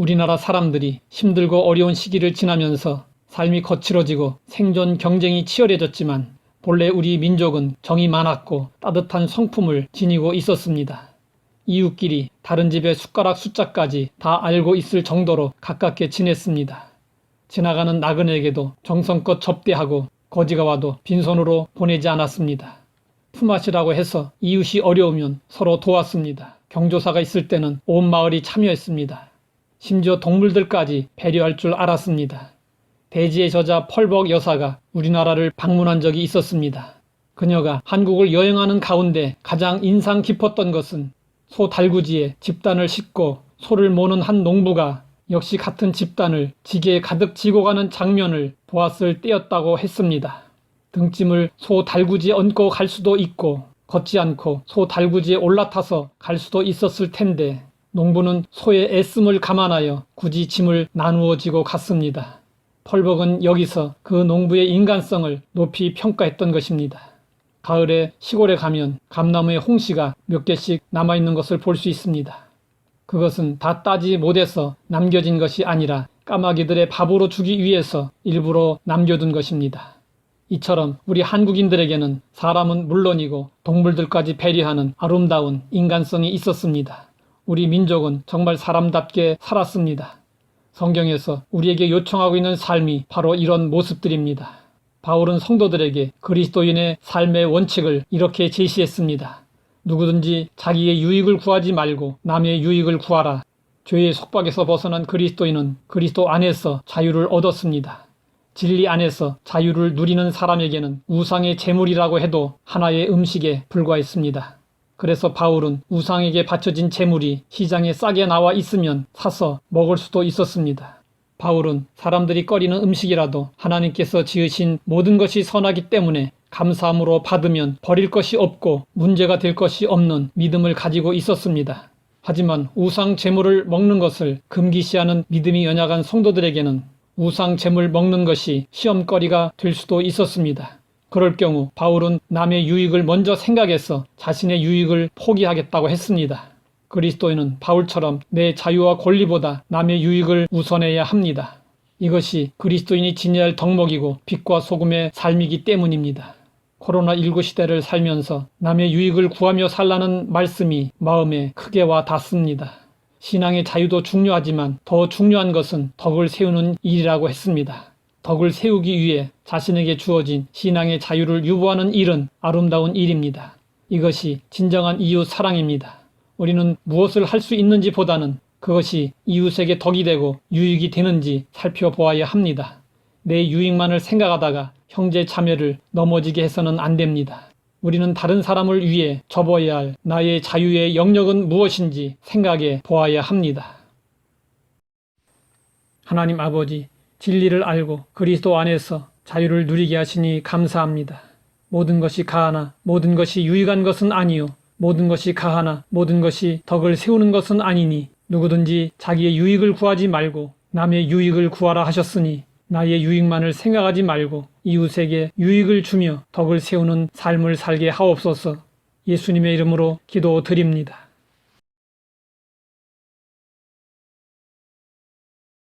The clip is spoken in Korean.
우리나라 사람들이 힘들고 어려운 시기를 지나면서 삶이 거칠어지고 생존 경쟁이 치열해졌지만 본래 우리 민족은 정이 많았고 따뜻한 성품을 지니고 있었습니다. 이웃끼리 다른 집의 숟가락 숫자까지 다 알고 있을 정도로 가깝게 지냈습니다. 지나가는 나그네에게도 정성껏 접대하고 거지가 와도 빈손으로 보내지 않았습니다. 품앗이라고 해서 이웃이 어려우면 서로 도왔습니다. 경조사가 있을 때는 온 마을이 참여했습니다. 심지어 동물들까지 배려할 줄 알았습니다. 대지의 저자 펄벅 여사가 우리나라를 방문한 적이 있었습니다. 그녀가 한국을 여행하는 가운데 가장 인상 깊었던 것은 소 달구지에 집단을 싣고 소를 모는 한 농부가 역시 같은 집단을 지게에 가득 지고 가는 장면을 보았을 때였다고 했습니다. 등짐을 소 달구지에 얹고 갈 수도 있고 걷지 않고 소 달구지에 올라타서 갈 수도 있었을 텐데 농부는 소의 애씀을 감안하여 굳이 짐을 나누어 지고 갔습니다. 펄벅은 여기서 그 농부의 인간성을 높이 평가했던 것입니다. 가을에 시골에 가면 감나무에 홍시가 몇 개씩 남아있는 것을 볼 수 있습니다. 그것은 다 따지 못해서 남겨진 것이 아니라 까마귀들의 밥으로 주기 위해서 일부러 남겨둔 것입니다. 이처럼 우리 한국인들에게는 사람은 물론이고 동물들까지 배려하는 아름다운 인간성이 있었습니다. 우리 민족은 정말 사람답게 살았습니다. 성경에서 우리에게 요청하고 있는 삶이 바로 이런 모습들입니다. 바울은 성도들에게 그리스도인의 삶의 원칙을 이렇게 제시했습니다. 누구든지 자기의 유익을 구하지 말고 남의 유익을 구하라. 죄의 속박에서 벗어난 그리스도인은 그리스도 안에서 자유를 얻었습니다. 진리 안에서 자유를 누리는 사람에게는 우상의 제물이라고 해도 하나의 음식에 불과했습니다. 그래서 바울은 우상에게 바쳐진 제물이 시장에 싸게 나와 있으면 사서 먹을 수도 있었습니다. 바울은 사람들이 꺼리는 음식이라도 하나님께서 지으신 모든 것이 선하기 때문에 감사함으로 받으면 버릴 것이 없고 문제가 될 것이 없는 믿음을 가지고 있었습니다. 하지만 우상 제물을 먹는 것을 금기시하는 믿음이 연약한 성도들에게는 우상 제물 먹는 것이 시험거리가 될 수도 있었습니다. 그럴 경우 바울은 남의 유익을 먼저 생각해서 자신의 유익을 포기하겠다고 했습니다. 그리스도인은 바울처럼 내 자유와 권리보다 남의 유익을 우선해야 합니다. 이것이 그리스도인이 지녀야 할 덕목이고 빛과 소금의 삶이기 때문입니다. 코로나19 시대를 살면서 남의 유익을 구하며 살라는 말씀이 마음에 크게 와 닿습니다. 신앙의 자유도 중요하지만 더 중요한 것은 덕을 세우는 일이라고 했습니다. 덕을 세우기 위해 자신에게 주어진 신앙의 자유를 유보하는 일은 아름다운 일입니다. 이것이 진정한 이웃 사랑입니다. 우리는 무엇을 할 수 있는지 보다는 그것이 이웃에게 덕이 되고 유익이 되는지 살펴보아야 합니다. 내 유익만을 생각하다가 형제 자매를 넘어지게 해서는 안 됩니다. 우리는 다른 사람을 위해 접어야 할 나의 자유의 영역은 무엇인지 생각해 보아야 합니다. 하나님 아버지, 진리를 알고 그리스도 안에서 자유를 누리게 하시니 감사합니다. 모든 것이 가하나 모든 것이 유익한 것은 아니요 모든 것이 가하나 모든 것이 덕을 세우는 것은 아니니 누구든지 자기의 유익을 구하지 말고 남의 유익을 구하라 하셨으니 나의 유익만을 생각하지 말고 이웃에게 유익을 주며 덕을 세우는 삶을 살게 하옵소서. 예수님의 이름으로 기도드립니다.